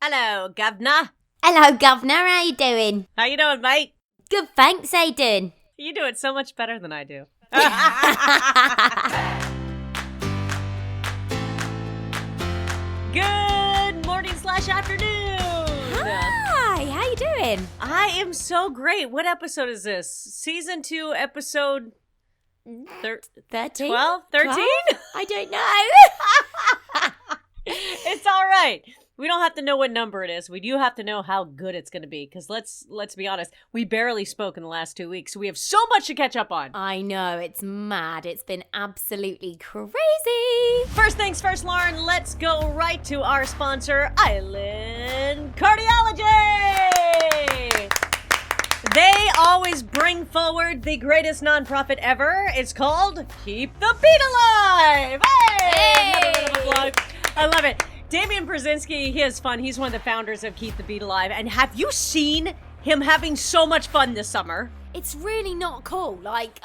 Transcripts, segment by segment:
Hello, governor. Hello, governor. How you doing? How you doing, mate? Good, thanks. How you doing? You do it so much better than I do. Good morning/afternoon. Hi, how you doing? I am so great. What episode is this? Season 2, episode 13? 12? 13? 12? I don't know. It's all right. We don't have to know what number it is. We do have to know how good it's going to be. Because let's be honest, we barely spoke in the last 2 weeks. So we have so much to catch up on. I know, it's mad. It's been absolutely crazy. First things first, Lauren, let's go right to our sponsor, Island Cardiology. They always bring forward the greatest nonprofit ever. It's called Keep the Beat Alive. Hey! I love it. Damian Brzezinski, he has fun. He's one of the founders of Keep the Beat Alive. And have you seen him having so much fun this summer? It's really not cool. Like,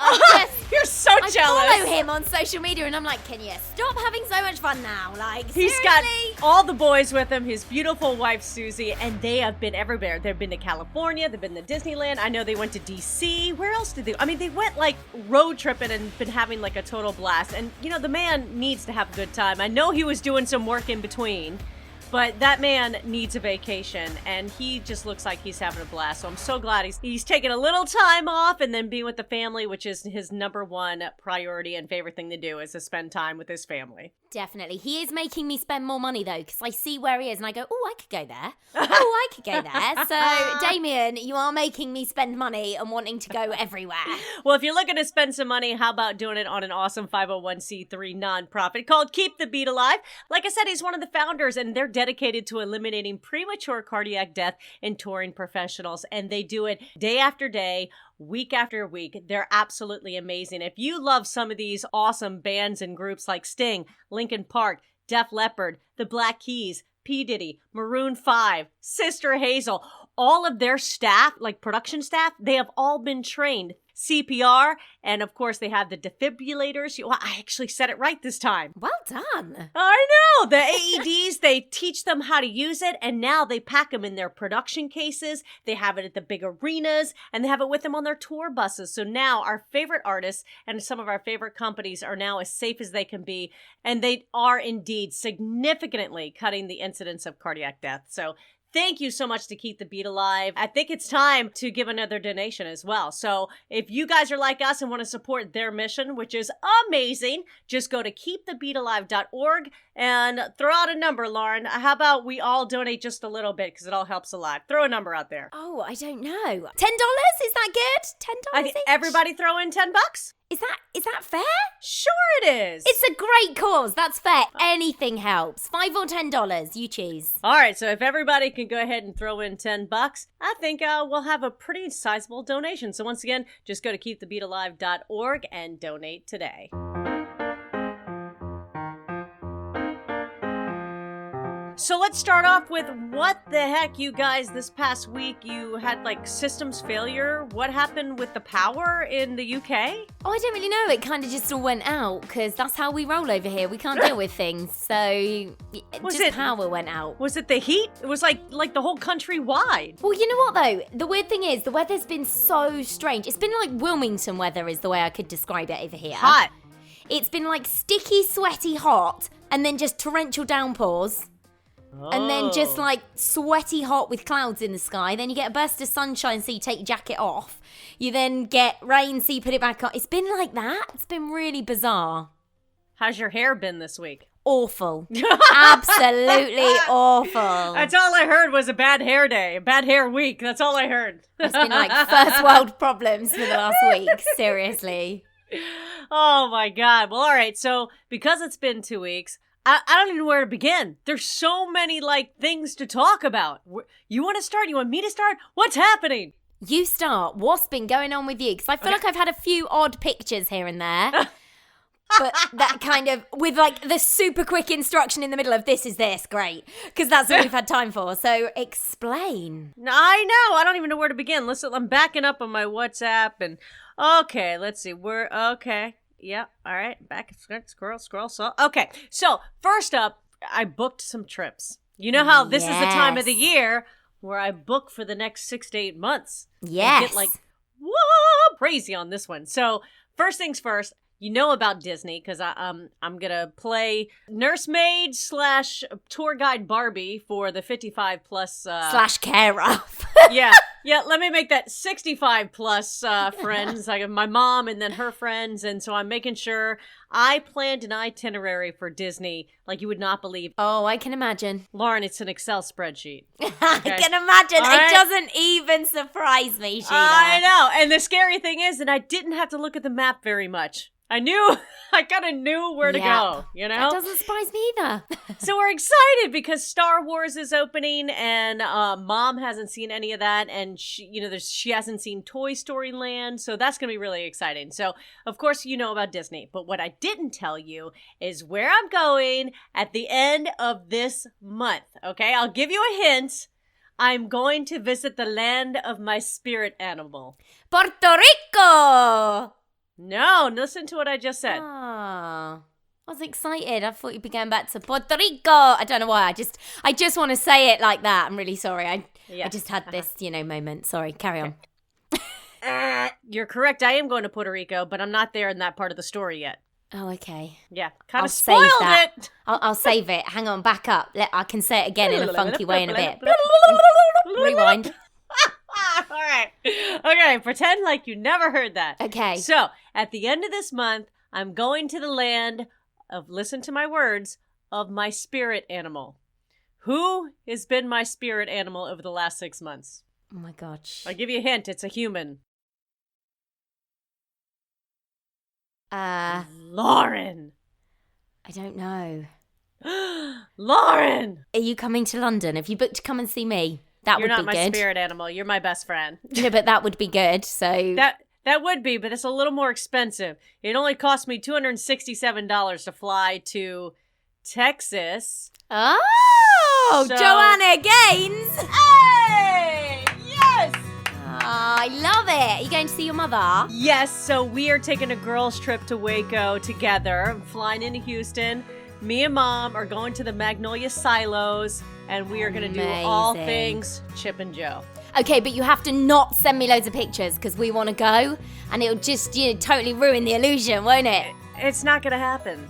You're so jealous. I follow him on social media and I'm like, can you stop having so much fun now? Like, He's seriously? got all the boys with him, his beautiful wife, Susie, and they have been everywhere. They've been to California, they've been to Disneyland. I know they went to D.C. Where else did they? I mean, they went like road tripping and been having like a total blast. And, you know, the man needs to have a good time. I know he was doing some work in between, but that man needs a vacation, and he just looks like he's having a blast. So I'm so glad he's taking a little time off and then being with the family, which is his number one priority and favorite thing to do, is to spend time with his family. Definitely. He is making me spend more money, though, because I see where he is, and I go, oh, I could go there. Oh, I could go there. So, Damien, you are making me spend money and wanting to go everywhere. Well, if you're looking to spend some money, how about doing it on an awesome 501c3 nonprofit called Keep the Beat Alive? Like I said, he's one of the founders, and they're dedicated to eliminating premature cardiac death in touring professionals, and they do it day after day, week after week. They're absolutely amazing. If you love some of these awesome bands and groups like Sting, Linkin Park, Def Leppard, The Black Keys, P. Diddy, Maroon 5, Sister Hazel, all of their staff, like production staff, they have all been trained CPR, and of course they have the defibrillators. Well, I actually said it right this time. Well done. I know. The AEDs, they teach them how to use it, and now they pack them in their production cases. They have it at the big arenas, and they have it with them on their tour buses. So now our favorite artists and some of our favorite companies are now as safe as they can be, and they are indeed significantly cutting the incidence of cardiac death. So thank you so much to Keep the Beat Alive. I think it's time to give another donation as well. So if you guys are like us and want to support their mission, which is amazing, just go to keepthebeatalive.org and throw out a number, Lauren. How about we all donate just a little bit, because it all helps a lot. Throw a number out there. Oh, I don't know. $10? Is that good? $10 I think each? everybody throw in $10. Is that fair? Sure it is. It's a great cause. That's fair. Anything helps. $5 or $10, you choose. All right, so if everybody can go ahead and throw in $10, I think we'll have a pretty sizable donation. So once again, just go to keepthebeatalive.org and donate today. So let's start off with what the heck, you guys, this past week you had like systems failure. What happened with the power in the UK? Oh, I don't really know. It kind of just all went out because that's how we roll over here. We can't deal with things. So power went out. Was it the heat? It was like the whole country wide. Well, you know what though? The weird thing is the weather's been so strange. It's been like Wilmington weather is the way I could describe it over here. Hot. It's been like sticky, sweaty, hot, and then just torrential downpours. And then just like sweaty hot with clouds in the sky. Then you get a burst of sunshine, so you take your jacket off. You then get rain, so you put it back on. It's been like that. It's been really bizarre. How's your hair been this week? Awful. Absolutely awful. That's all I heard was a bad hair day, a bad hair week. That's all I heard. It's been like first world problems for the last week. Seriously. Oh my God. Well, all right. So because it's been 2 weeks, I don't even know where to begin. There's so many, like, things to talk about. You want to start? You want me to start? What's happening? You start. What's been going on with you? Because I feel like I've had a few odd pictures here and there. But that kind of, with, like, the super quick instruction in the middle of this is this, great. Because that's what we've had time for. So, explain. I know. I don't even know where to begin. Listen, I'm backing up on my WhatsApp and, okay, let's see. Okay. Yeah, all right. Back, scroll. So, okay. So, first up, I booked some trips. You know how this is the time of the Yes. year where I book for the next 6 to 8 months. Yes. And get like, whoa, crazy on this one. So first things first, you know about Disney because I'm gonna play nursemaid / tour guide Barbie for the 55 plus / carer. yeah. Let me make that 65 plus friends. I have my mom and then her friends, and so I'm making sure I planned an itinerary for Disney like you would not believe. Oh, I can imagine. Lauren, it's an Excel spreadsheet. I can imagine. All right. It doesn't even surprise me, Sheila. I know. And the scary thing is that I didn't have to look at the map very much. I kind of knew where to go, you know? That doesn't surprise me either. So we're excited because Star Wars is opening and Mom hasn't seen any of that. And she hasn't seen Toy Story Land. So that's going to be really exciting. So of course, you know about Disney. But what I didn't tell you is where I'm going at the end of this month. Okay, I'll give you a hint. I'm going to visit the land of my spirit animal. Puerto Rico! No, listen to what I just said. Oh, I was excited. I thought you'd be going back to Puerto Rico. I don't know why. I just want to say it like that. I'm really sorry. I just had this, moment. Sorry. Carry on. You're correct. I am going to Puerto Rico, but I'm not there in that part of the story yet. Oh, okay. Yeah, kind I'll of spoiled save that. it. I'll save it. Hang on, back up. I can say it again in a funky way in a bit. Rewind. All right. Okay, pretend like you never heard that. Okay. So, at the end of this month, I'm going to the land of, listen to my words, of my spirit animal. Who has been my spirit animal over the last 6 months? Oh my gosh. I'll give you a hint. It's a human. Lauren. I don't know. Lauren. Are you coming to London? Have you booked to come and see me? That You're would be not my good. spirit animal. You're my best friend. No, but that would be good. So That would be, but it's a little more expensive. It only cost me $267 to fly to Texas. Oh, So- Joanna Gaines. Hey! Yes! Oh, I love it. Are you going to see your mother? Yes, so we are taking a girls' trip to Waco together. I'm flying into Houston. Me and Mom are going to the Magnolia Silos, and we are going to do all Amazing. things Chip and Joe. Okay, but you have to not send me loads of pictures because we want to go, and it'll just totally ruin the illusion, won't it? It's not going to happen.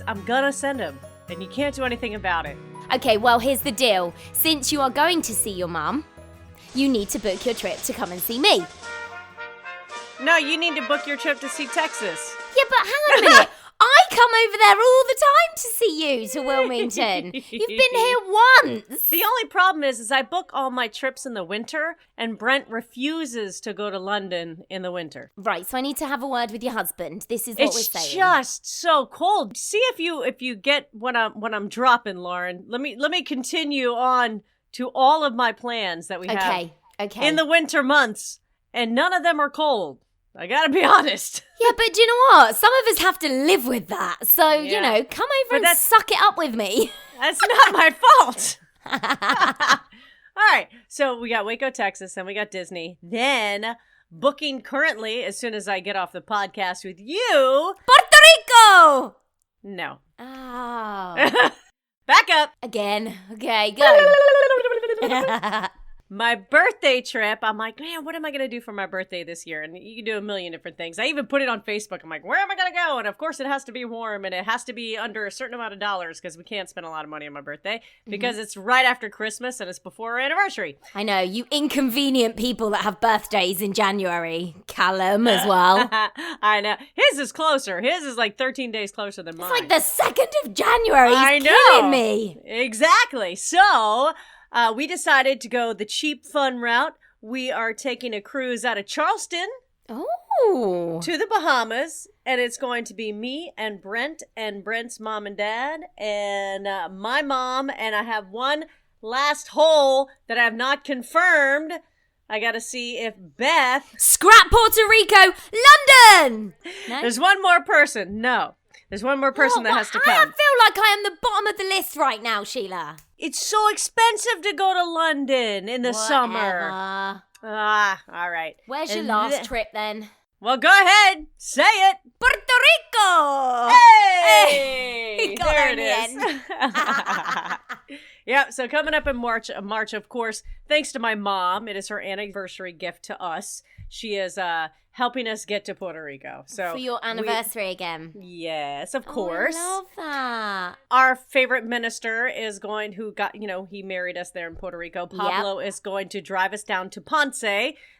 I'm going to send them, and you can't do anything about it. Okay, well, here's the deal. Since you are going to see your mum, you need to book your trip to come and see me. No, you need to book your trip to see Texas. Yeah, but hang on a minute. I come over there all the time to see you, to Wilmington. You've been here once. The only problem is I book all my trips in the winter, and Brent refuses to go to London in the winter. Right, so I need to have a word with your husband. This is what we're It's saying. just so cold. See if you get what I'm dropping, Lauren. Let me continue on to all of my plans that we have Okay. in the winter months, and none of them are cold. I gotta be honest. Yeah, but do you know what? Some of us have to live with that. So, Yeah. come over But and that's- suck it up with me. That's not my fault. All right, so we got Waco, Texas, and we got Disney. Then, booking currently, as soon as I get off the podcast with you. Puerto Rico! No. Oh. Back up. Again. Okay, go. My birthday trip, I'm like, man, what am I going to do for my birthday this year? And you can do a million different things. I even put it on Facebook. I'm like, where am I going to go? And of course, it has to be warm, and it has to be under a certain amount of dollars because we can't spend a lot of money on my birthday because it's right after Christmas and it's before our anniversary. I know, you inconvenient people that have birthdays in January. Callum as well. I know. His is closer. His is like 13 days closer than mine. It's like the 2nd of January. He's I know. killing me. Exactly. So, we decided to go the cheap, fun route. We are taking a cruise out of Charleston Oh. to the Bahamas, and it's going to be me and Brent's mom and dad, and my mom, and I have one last hole that I have not confirmed. I gotta see if Beth... Scrap Puerto Rico, London! No? There's one more person. No. There's one more person that has to I come. feel like I am the bottom of the list right now, Sheila. It's so expensive to go to London in the summer. Whatever. All right. Where's your And last trip then? Well, go ahead. Say it. Puerto Rico! Hey! He got There her it in the is. Yeah, so coming up in March, of course, thanks to my mom, it is her anniversary gift to us. She is helping us get to Puerto Rico. So for your anniversary again. Yes, of course. I love that. Our favorite minister is he married us there in Puerto Rico. Pablo is going to drive us down to Ponce,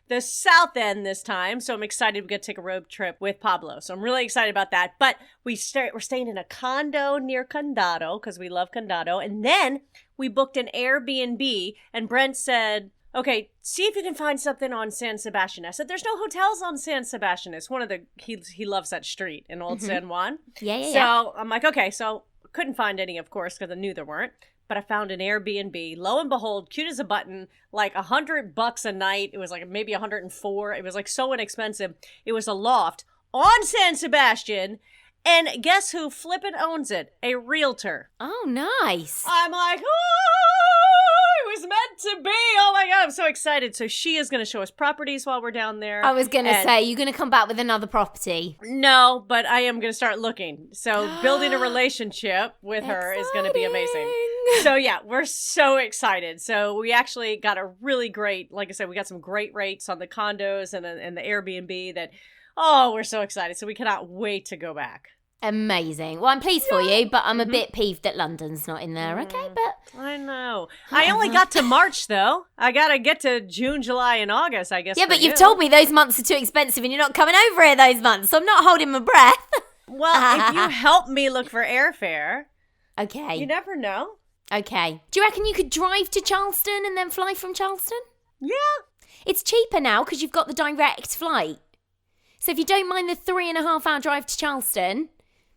the south end this time. So I'm excited we get to take a road trip with Pablo. So I'm really excited about that. But we're staying in a condo near Condado because we love Condado. And then we booked an Airbnb, and Brent said, okay, see if you can find something on San Sebastian. I said, there's no hotels on San Sebastian. It's one of he loves that street in Old San Juan. Yeah. So I'm like, okay, so couldn't find any, of course, because I knew there weren't. But I found an Airbnb. Lo and behold, cute as a button, like $100 a night. It was like maybe 104. It was like so inexpensive. It was a loft on San Sebastian. And guess who flippin' owns it? A realtor. Oh, nice. I'm like, oh, it was meant to be. Oh my God, I'm so excited. So she is going to show us properties while we're down there. I was going to say, you're going to come back with another property. No, but I am going to start looking. So building a relationship with her is going to be amazing. So yeah, we're so excited. So we actually got a really great, like I said, we got some great rates on the condos and the Airbnb that, we're so excited. So we cannot wait to go back. Amazing. Well, I'm pleased for you, but I'm a bit peeved that London's not in there. Okay, but I know. I only got to March, though. I got to get to June, July, and August, I guess. Yeah, but you've told me those months are too expensive and you're not coming over here those months, so I'm not holding my breath. Well, if you help me look for airfare. Okay. You never know. Okay. Do you reckon you could drive to Charleston and then fly from Charleston? Yeah. It's cheaper now because you've got the direct flight. So if you don't mind the 3.5 hour drive to Charleston,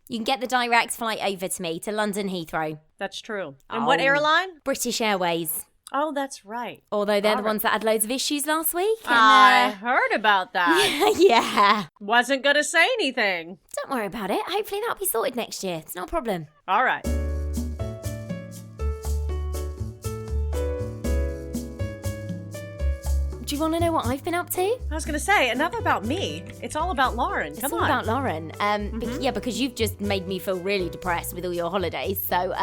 you can get the direct flight over to me to London Heathrow. That's true. And what airline? British Airways. Oh, that's right. Although they're the ones that had loads of issues last week. And, I heard about that. Yeah. Wasn't going to say anything. Don't worry about it. Hopefully that'll be sorted next year. It's not a problem. All right. Do you want to know what I've been up to? I was going to say, enough about me. It's all about Lauren. Come on. It's all about Lauren. Because you've just made me feel really depressed with all your holidays. So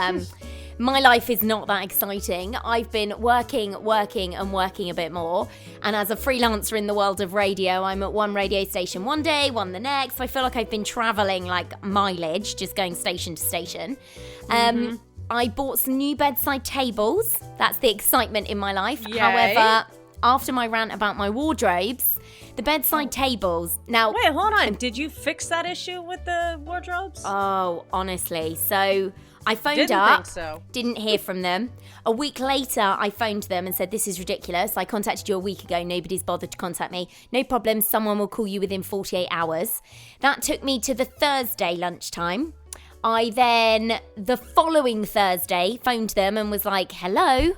my life is not that exciting. I've been working a bit more. And as a freelancer in the world of radio, I'm at one radio station one day, one the next. I feel like I've been travelling like mileage, just going station to station. I bought some new bedside tables. That's the excitement in my life. Yay. However, after my rant about my wardrobes, the bedside tables. Now, wait, hold on. Did you fix that issue with the wardrobes? Oh, honestly. So I phoned up. Didn't hear from them. A week later, I phoned them and said, this is ridiculous. I contacted you a week ago. Nobody's bothered to contact me. No problem. Someone will call you within 48 hours. That took me to the Thursday lunchtime. I then, the following Thursday, phoned them and was like, hello?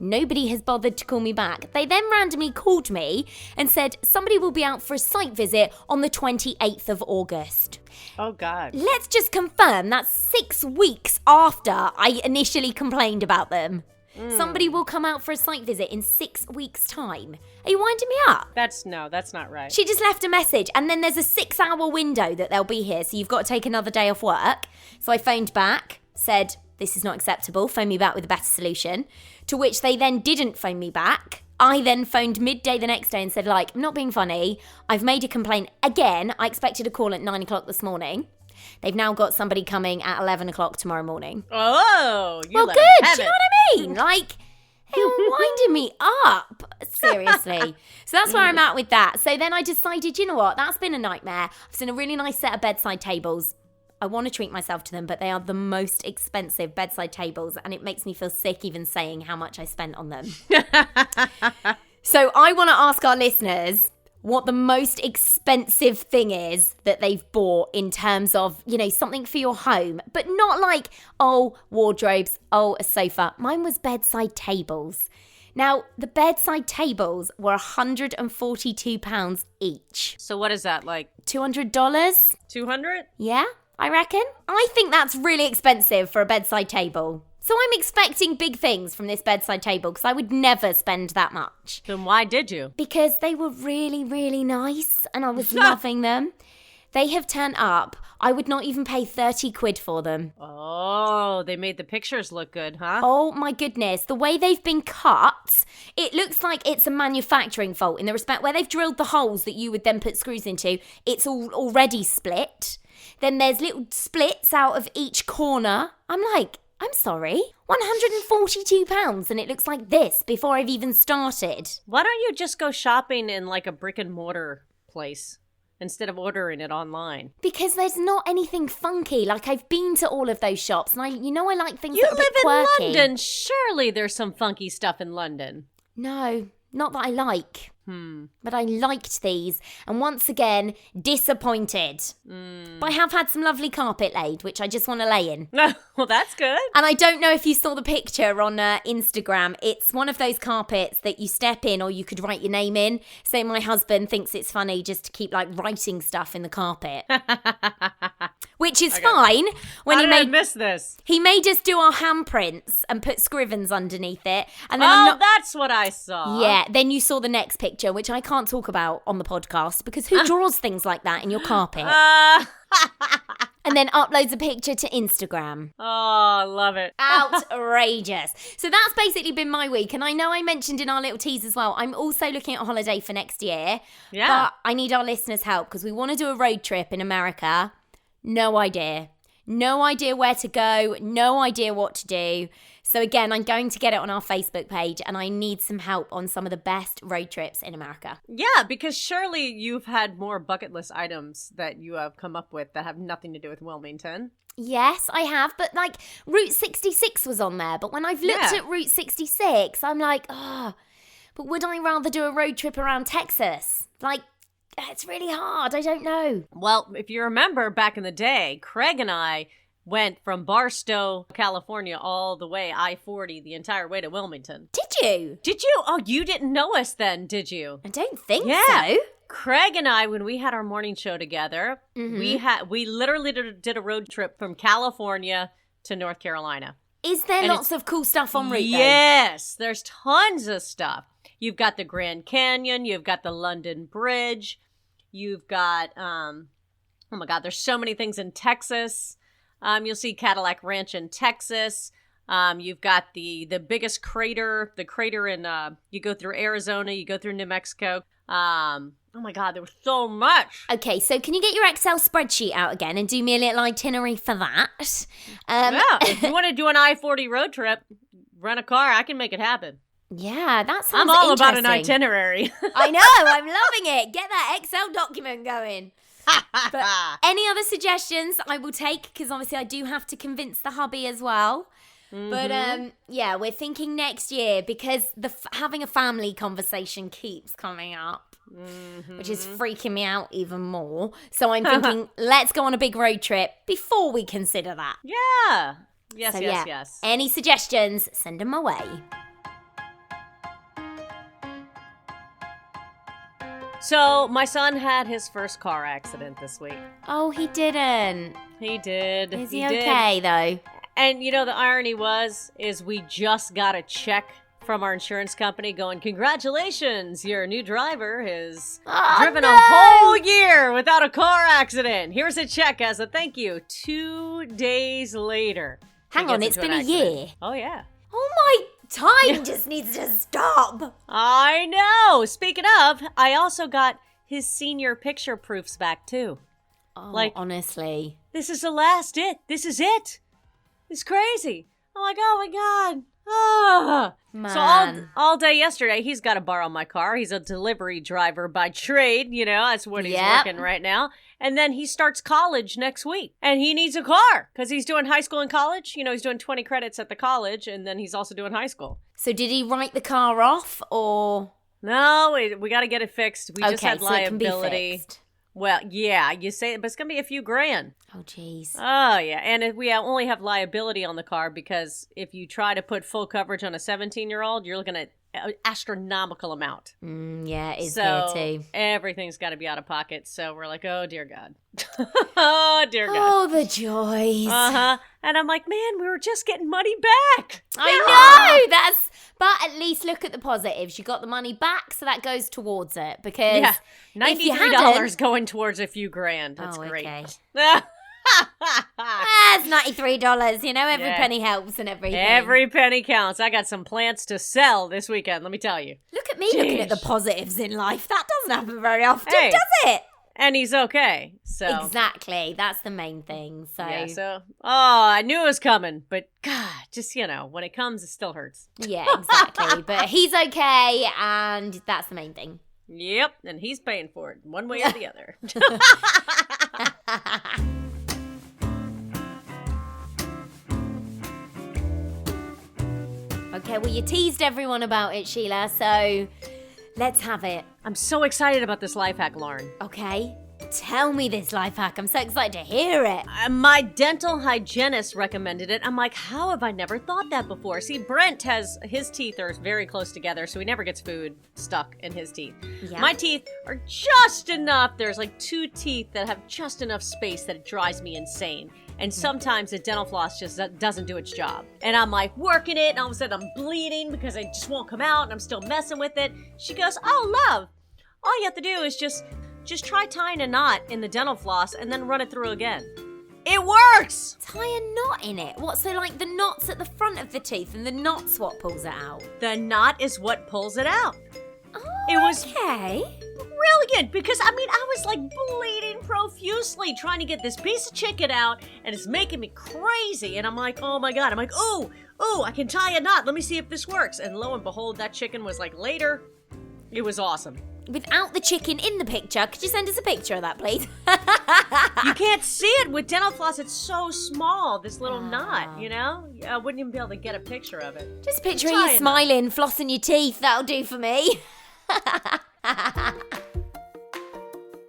Nobody has bothered to call me back. They then randomly called me and said somebody will be out for a site visit on the 28th of August. Oh, God. Let's just confirm that's 6 weeks after I initially complained about them. Somebody will come out for a site visit in 6 weeks' time. Are you winding me up? That's not right. She just left a message, and then there's a 6-hour window that they'll be here, so you've got to take another day off work. So I phoned back, said, this is not acceptable, phone me back with a better solution. To which they then didn't phone me back. I then phoned midday the next day and said, I'm not being funny. I've made a complaint again. I expected a call at 9 o'clock this morning. They've now got somebody coming at 11 o'clock tomorrow morning. Oh, well, good. Do you know what I mean? They were winding me up. Seriously. So that's where I'm at with that. So then I decided, you know what? That's been a nightmare. I've seen a really nice set of bedside tables. I want to treat myself to them, but they are the most expensive bedside tables, and it makes me feel sick even saying how much I spent on them. So I want to ask our listeners what the most expensive thing is that they've bought in terms of, something for your home, but not like, wardrobes, a sofa. Mine was bedside tables. Now, the bedside tables were £142 each. So what is that, like? $200? 200? Yeah. I reckon. I think that's really expensive for a bedside table. So I'm expecting big things from this bedside table because I would never spend that much. Then why did you? Because they were really, really nice and I was loving them. They have turned up. I would not even pay 30 quid for them. Oh, they made the pictures look good, huh? Oh my goodness. The way they've been cut, it looks like it's a manufacturing fault in the respect where they've drilled the holes that you would then put screws into. It's already split. Then there's little splits out of each corner. I'm like, I'm sorry, £142 and it looks like this before I've even started. Why don't you just go shopping in like a brick and mortar place instead of ordering it online? Because there's not anything funky. Like, I've been to all of those shops and I like things You that are a bit live quirky. in London. Surely there's some funky stuff in London. No, not that I like. But I liked these, and once again, disappointed. But I have had some lovely carpet laid, which I just want to lay in. Well, that's good. And I don't know if you saw the picture on Instagram. It's one of those carpets that you step in or you could write your name in. So my husband thinks it's funny just to keep like writing stuff in the carpet. Which is fine. When How did I miss this? He made us do our handprints and put scrivens underneath it. And then that's what I saw. Yeah, then you saw the next picture, which I can't talk about on the podcast because who draws things like that in your carpet? And then uploads a picture to Instagram. Oh, I love it. Outrageous. So that's basically been my week. And I know I mentioned in our little tease as well, I'm also looking at a holiday for next year. Yeah. But I need our listeners' help because we want to do a road trip in America. No idea. No idea where to go. No idea what to do. So again, I'm going to get it on our Facebook page and I need some help on some of the best road trips in America. Yeah, because surely you've had more bucket list items that you have come up with that have nothing to do with Wilmington. Yes, I have, but like Route 66 was on there. But when I've looked at Route 66, I'm like, but would I rather do a road trip around Texas? Like, it's really hard. I don't know. Well, if you remember back in the day, Craig and I went from Barstow, California, all the way I-40 the entire way to Wilmington. Did you? Did you? Oh, you didn't know us then, did you? I don't think so. Craig and I, when we had our morning show together, we literally did a road trip from California to North Carolina. Is there lots of cool stuff on route? Yes, there's tons of stuff. You've got the Grand Canyon, you've got the London Bridge, you've got, oh my God, there's so many things in Texas. You'll see Cadillac Ranch in Texas. You've got the biggest crater, the crater in, you go through Arizona, you go through New Mexico. Oh my God, there was so much. Okay, so can you get your Excel spreadsheet out again and do me a little itinerary for that? Yeah, if you want to do an I-40 road trip, rent a car, I can make it happen. Yeah, that sounds I'm all interesting. about an itinerary. I know, I'm loving it. Get that Excel document going. But any other suggestions I will take because obviously I do have to convince the hubby as well. But yeah, we're thinking next year because having a family conversation keeps coming up, which is freaking me out even more. So I'm thinking, let's go on a big road trip before we consider that. Yeah. Yes. Any suggestions, send them my way. So my son had his first car accident this week. Oh, he didn't. He did. Is he okay, though? And you know, the irony is we just got a check from our insurance company going, congratulations, your new driver has driven a whole year without a car accident. Here's a check as a thank you. 2 days later. Hang on, it's been a year. Oh, yeah. Oh, my time just needs to stop. I know. Speaking of, I also got his senior picture proofs back, too. Oh, like, honestly. This is the last it. This is it. It's crazy. I'm like, oh, my God. Oh. Man. So all day yesterday, he's got to borrow my car. He's a delivery driver by trade. You know, that's what he's working right now. And then he starts college next week. And he needs a car because he's doing high school and college. You know, he's doing 20 credits at the college. And then he's also doing high school. So did he write the car off or? No, we got to get it fixed. We just had liability. It can be fixed. Well, yeah, you say it, but it's going to be a few grand. Oh, jeez. Oh, yeah. And we only have liability on the car because if you try to put full coverage on a 17-year-old, you're looking at an astronomical amount. Yeah, it is here too. Everything's got to be out of pocket. So we're like, oh, dear God. Oh, dear God. Oh, the joys. Uh-huh. And I'm like, man, we were just getting money back. I know. But at least look at the positives. You got the money back, so that goes towards it. Because $93 going towards a few grand. That's great. Okay. That's $93. You know, every penny helps and everything. Every penny counts. I got some plants to sell this weekend, let me tell you. Look at me looking at the positives in life. That doesn't happen very often, does it? And he's okay. So exactly. That's the main thing. I knew it was coming, but God, just, when it comes, it still hurts. Yeah, exactly. But he's okay, and that's the main thing. Yep, and he's paying for it one way or the other. Okay, well, you teased everyone about it, Sheila, so let's have it. I'm so excited about this life hack, Lauren. Okay, tell me this life hack. I'm so excited to hear it. My dental hygienist recommended it. I'm like, how have I never thought that before? See, Brent his teeth are very close together, so he never gets food stuck in his teeth. Yeah. My teeth are just enough. There's like 2 teeth that have just enough space that it drives me insane. And sometimes the dental floss just doesn't do its job. And I'm like working it, and all of a sudden I'm bleeding because it just won't come out, and I'm still messing with it. She goes, oh, love, all you have to do is just try tying a knot in the dental floss and then run it through again. It works! Tie a knot in it? What, so like the knot's at the front of the teeth and the knot's what pulls it out? The knot is what pulls it out. Oh, it was okay. Brilliant, because I was like bleeding profusely trying to get this piece of chicken out, and it's making me crazy. And I'm like, oh my God. I'm like, oh, I can tie a knot. Let me see if this works. And lo and behold, that chicken was like later. It was awesome. Without the chicken in the picture, could you send us a picture of that, please? You can't see it with dental floss. It's so small, this little knot, I wouldn't even be able to get a picture of it. Just picture you smiling, flossing your teeth. That'll do for me.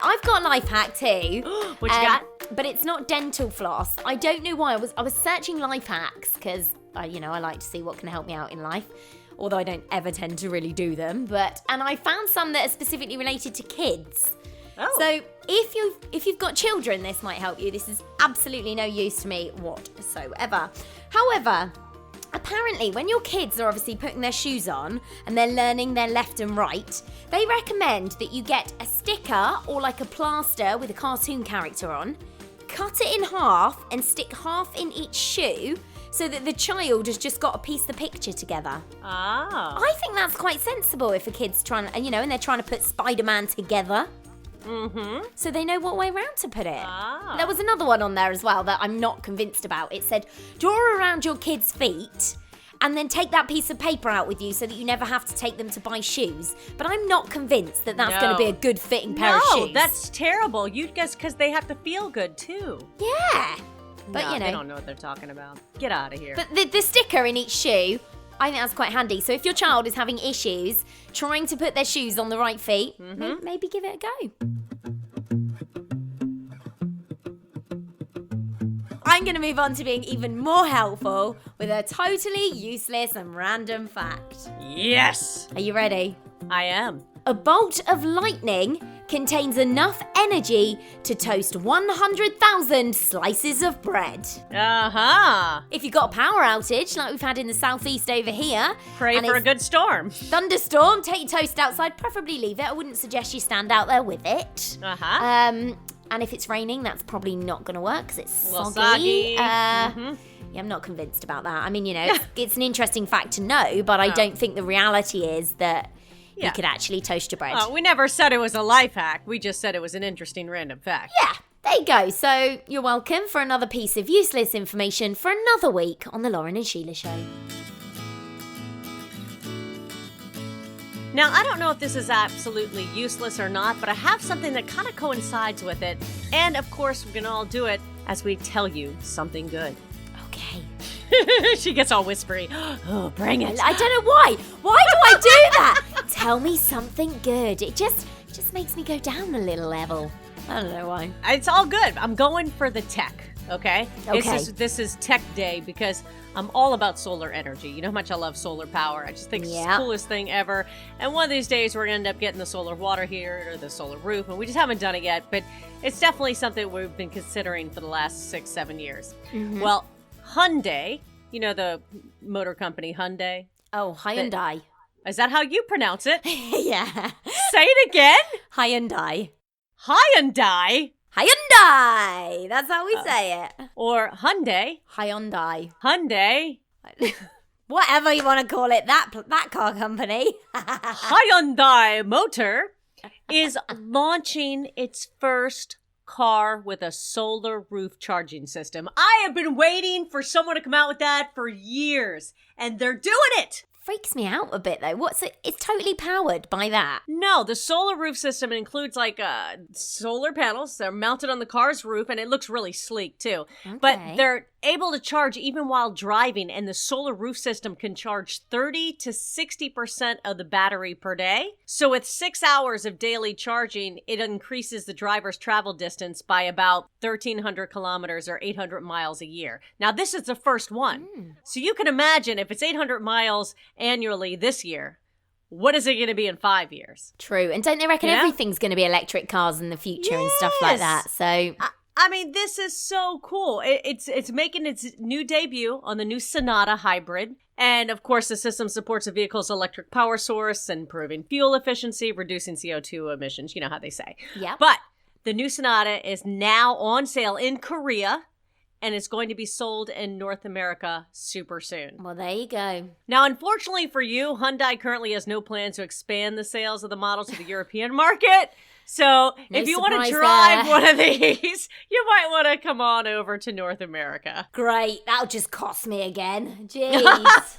I've got a life hack too. What you got? But it's not dental floss. I don't know why. I was searching life hacks because, I like to see what can help me out in life. Although I don't ever tend to really do them. And I found some that are specifically related to kids. Oh. So if you've got children, this might help you. This is absolutely no use to me whatsoever. However, apparently, when your kids are obviously putting their shoes on and they're learning their left and right, they recommend that you get a sticker or like a plaster with a cartoon character on, cut it in half and stick half in each shoe so that the child has just got to piece the picture together. Ah. I think that's quite sensible if a kid's trying, and they're trying to put Spider-Man together. Mm-hmm. So they know what way round to put it. Ah. There was another one on there as well that I'm not convinced about. It said, draw around your kids' feet and then take that piece of paper out with you so that you never have to take them to buy shoes. But I'm not convinced that that's going to be a good fitting pair of shoes. No, that's terrible. You'd guess because they have to feel good too. Yeah. But they don't know what they're talking about. Get out of here. But the sticker in each shoe, I think that's quite handy. So if your child is having issues trying to put their shoes on the right feet, maybe give it a go. I'm going to move on to being even more helpful with a totally useless and random fact. Yes! Are you ready? I am. A bolt of lightning contains enough energy to toast 100,000 slices of bread. Uh-huh. If you've got a power outage, like we've had in the southeast over here... Pray for a good storm. Thunderstorm, take your toast outside, preferably leave it. I wouldn't suggest you stand out there with it. Uh-huh. And if it's raining, that's probably not going to work because it's soggy. Yeah, I'm not convinced about that. I mean, it's an interesting fact to know, but I don't think the reality is that you could actually toast your bread. We never said it was a life hack. We just said it was an interesting random fact. Yeah, there you go. So you're welcome for another piece of useless information for another week on the Lauren and Sheila Show. Now, I don't know if this is absolutely useless or not, but I have something that kind of coincides with it. And, of course, we're going to all do it as we tell you something good. Okay. She gets all whispery. Oh, bring it. I don't know why. Why do I do that? Tell me something good. It just makes me go down a little level. I don't know why. It's all good. I'm going for the tech, okay? This is tech day because I'm all about solar energy. You know how much I love solar power. I just think it's the coolest thing ever. And one of these days we're going to end up getting the solar water here or the solar roof, and we just haven't done it yet. But it's definitely something we've been considering for the last 6-7 years. Mm-hmm. Well, Hyundai, you know the motor company Hyundai? Oh, Hyundai. Is that how you pronounce it? Yeah. Say it again. Hyundai. Hyundai. Hyundai! That's how we say it. Or Hyundai. Hyundai. Hyundai. Whatever you want to call it, that car company. Hyundai Motor is launching its first car with a solar roof charging system. I have been waiting for someone to come out with that for years, and they're doing it. Freaks me out a bit though. It's totally powered by that. No, the solar roof system includes solar panels. They're mounted on the car's roof, and it looks really sleek too. Okay. But they're able to charge even while driving, and the solar roof system can charge 30 to 60% of the battery per day. So with 6 hours of daily charging, it increases the driver's travel distance by about 1,300 kilometers or 800 miles a year. Now, this is the first one. So you can imagine if it's 800 miles annually this year, what is it going to be in 5 years? True. And don't they reckon everything's going to be electric cars in the future and stuff like that? So I mean, this is so cool. It's making its new debut on the new Sonata Hybrid. And of course, the system supports the vehicle's electric power source, improving fuel efficiency, reducing CO2 emissions. You know how they say. Yeah. But the new Sonata is now on sale in Korea, and it's going to be sold in North America super soon. Well, there you go. Now, unfortunately for you, Hyundai currently has no plans to expand the sales of the model to the European market. So if you want to drive one of these, you might want to come on over to North America. Great. That'll just cost me again. Jeez.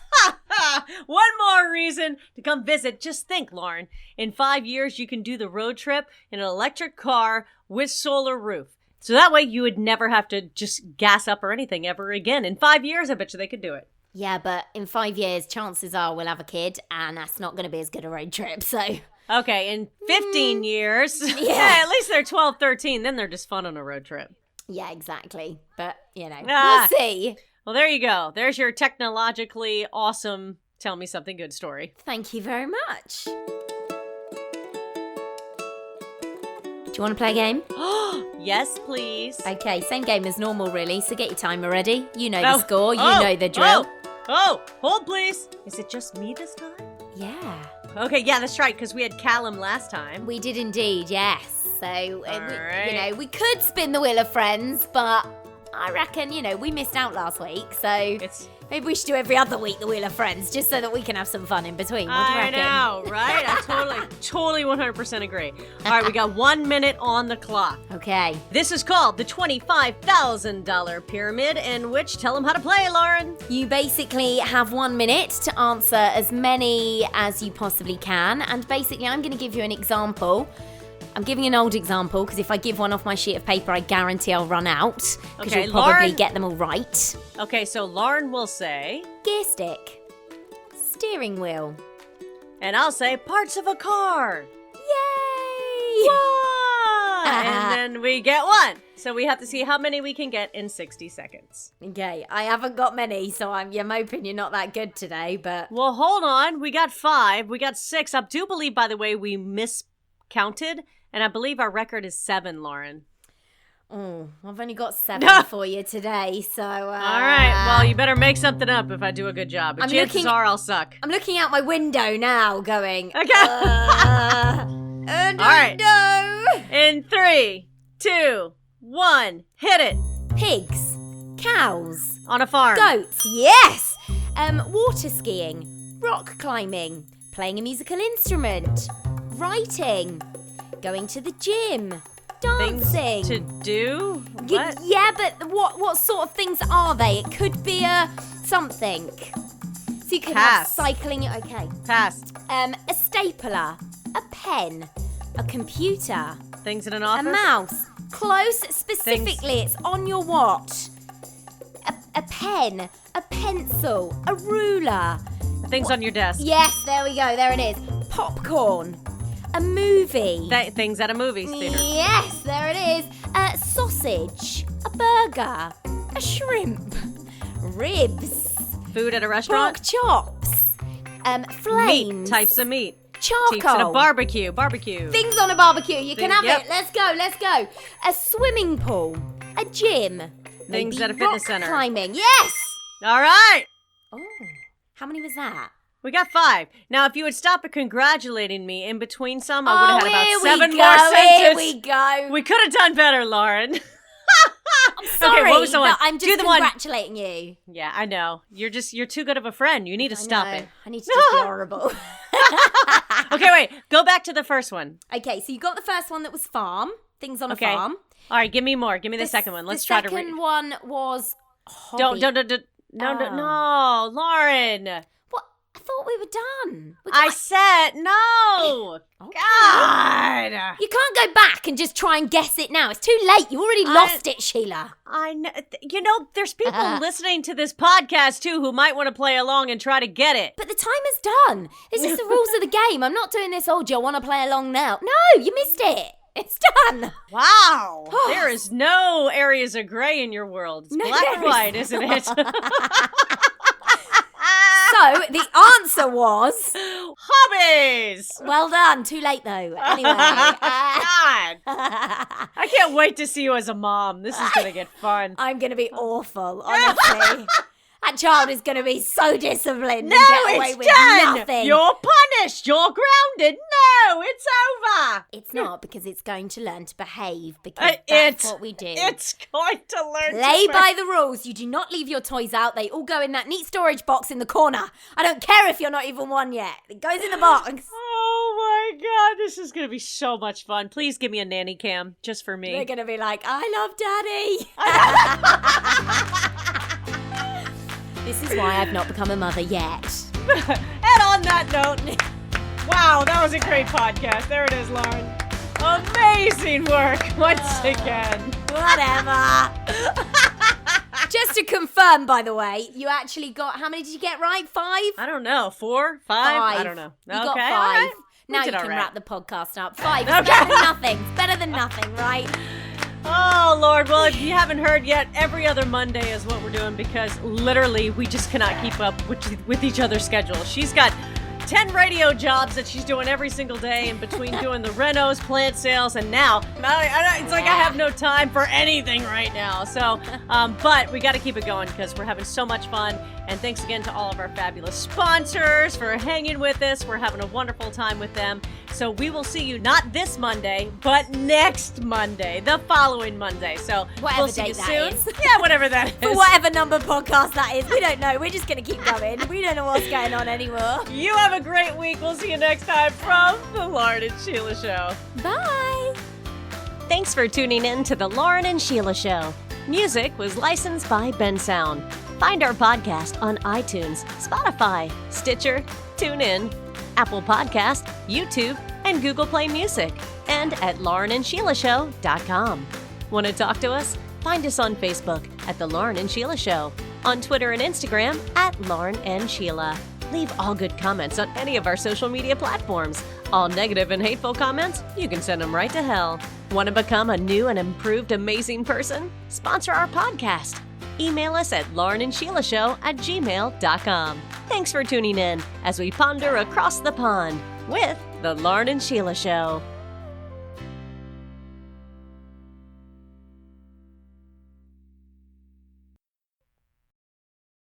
One more reason to come visit. Just think, Lauren. In 5 years, you can do the road trip in an electric car with solar roof. So that way you would never have to just gas up or anything ever again. In 5 years, I bet you they could do it. Yeah, but in 5 years, chances are we'll have a kid, and that's not going to be as good a road trip, so... Okay, in 15 years, at least they're 12, 13, then they're just fun on a road trip. Yeah, exactly. But, we'll see. Well, there you go. There's your technologically awesome Tell Me Something Good story. Thank you very much. Do you want to play a game? Yes, please. Okay, same game as normal, really. So get your timer ready. You know the score. You know the drill. Hold, please. Is it just me this time? Yeah. Okay, yeah, that's right, because we had Callum last time. We did indeed, yes. So, right. we could spin the wheel of friends, but I reckon, we missed out last week. So maybe we should do every other week the wheel of friends, just so that we can have some fun in between. What do you reckon? I know, right? I totally 100% agree. All right, we got 1 minute on the clock. Okay. This is called the $25,000 Pyramid, in which, tell them how to play, Lauren. You basically have 1 minute to answer as many as you possibly can. And basically, I'm going to give you an example. I'm giving an old example because if I give one off my sheet of paper, I guarantee I'll run out because you'll probably get them all right. Okay, so Lauren will say... gear stick. Steering wheel. And I'll say parts of a car. Yay! Whoa! And then we get one. So we have to see how many we can get in 60 seconds. Okay, I haven't got many, so I'm hoping you're not that good today, but... Well, hold on. We got 5. We got 6. I do believe, by the way, we miscounted. And I believe our record is 7, Lauren. Oh, I've only got 7 for you today, so... All right, well, you better make something up if I do a good job. But chances are I'll suck. I'm looking out my window now, going... Okay. All right. No. In 3, 2, 1, hit it. Pigs. Cows. On a farm. Goats, yes. Water skiing. Rock climbing. Playing a musical instrument. Writing. Going to the gym. Dancing. Things to do? What? Yeah, but what sort of things are they? It could be something. So you could have cycling. Okay. Pass. A stapler. A pen. A computer. Things in an office? A mouse. Close. Specifically, it's on your watch. A pen. A pencil. A ruler. Things on your desk. Yes, there we go. There it is. Popcorn. A movie. Things at a movie theater. Yes, there it is. A sausage. A burger. A shrimp. Ribs. Food at a restaurant. Pork chops. Flames. Meat. Types of meat. Charcoal. Cheeks at a barbecue. Barbecue. Things on a barbecue. You can have it. Let's go. A swimming pool. A gym. Things maybe at a fitness center. Rock climbing. Yes. All right. Oh, how many was that? We got 5. Now, if you would stop congratulating me in between some, I would have had about 7 more Here sentences. we go. We could have done better, Lauren. I'm sorry, okay, what was the one? but I'm just congratulating you. Yeah, I know. You're too good of a friend. You need to stop it. I need to just be horrible. Okay, wait. Go back to the first one. Okay, so you got the first one that was farm. Things on a farm. All right, give me more. Give me the second one. Let's try to The second one was hobby. No, Lauren. What? I thought we were done. I said no. Okay. God. You can't go back and just try and guess it now. It's too late. You already lost it, Sheila. I know. You know, there's people listening to this podcast, too, who might want to play along and try to get it. But the time is done. This is the rules of the game. I'm not doing this, do you want to play along now? No, you missed it. It's done. Wow. There is no areas of gray in your world. It's black and white, isn't it? So, the answer was... hobbies! Well done. Too late, though. Anyway. God. I can't wait to see you as a mom. This is going to get fun. I'm going to be awful, honestly. That child is going to be so disciplined No, and get away it's with done. nothing. You're punished. You're grounded. No, it's over. It's not, because it's going to learn to behave, because that's what we do. It's going to learn Play by the rules. You do not leave your toys out. They all go in that neat storage box in the corner. I don't care if you're not even one yet. It goes in the box. Oh my God, this is going to be so much fun. Please give me a nanny cam, just for me. They're going to be like, I love Daddy. This is why I've not become a mother yet. And on that note, wow, that was a great podcast. There it is, Lauren. Amazing work once again. Whatever. Just to confirm, by the way, you actually got, how many did you get right? 5? I don't know. 4? 5? I don't know. You got 5. Right. Now you can wrap the podcast up. 5. It's Okay. better than nothing. It's better than nothing, right? Oh, Lord. Well, if you haven't heard yet, every other Monday is what we're doing because literally we just cannot keep up with each other's schedules. She's got 10 radio jobs that she's doing every single day in between doing the renos, plant sales, and now it's like I have no time for anything right now. So, but we got to keep it going because we're having so much fun. And thanks again to all of our fabulous sponsors for hanging with us. We're having a wonderful time with them. So we will see you not this Monday, but next Monday, the following Monday. So Whatever we'll see you date that soon. is. Yeah, whatever that is. For whatever number podcast that is. We don't know. We're just going to keep going. We don't know what's going on anymore. You have a great week. We'll see you next time from The Lauren and Sheila Show. Bye. Thanks for tuning in to The Lauren and Sheila Show. Music was licensed by Ben Sound. Find our podcast on iTunes, Spotify, Stitcher, TuneIn, Apple Podcast, YouTube, and Google Play Music, and at laurenandsheilashow.com. Want to talk to us? Find us on Facebook at The Lauren and Sheila Show, on Twitter and Instagram at Lauren and Sheila. Leave all good comments on any of our social media platforms. All negative and hateful comments, you can send them right to hell. Want to become a new and improved amazing person? Sponsor our podcast. Email us at laurenandsheilashow@gmail.com. Thanks for tuning in as we ponder across the pond with The Lauren and Sheila Show.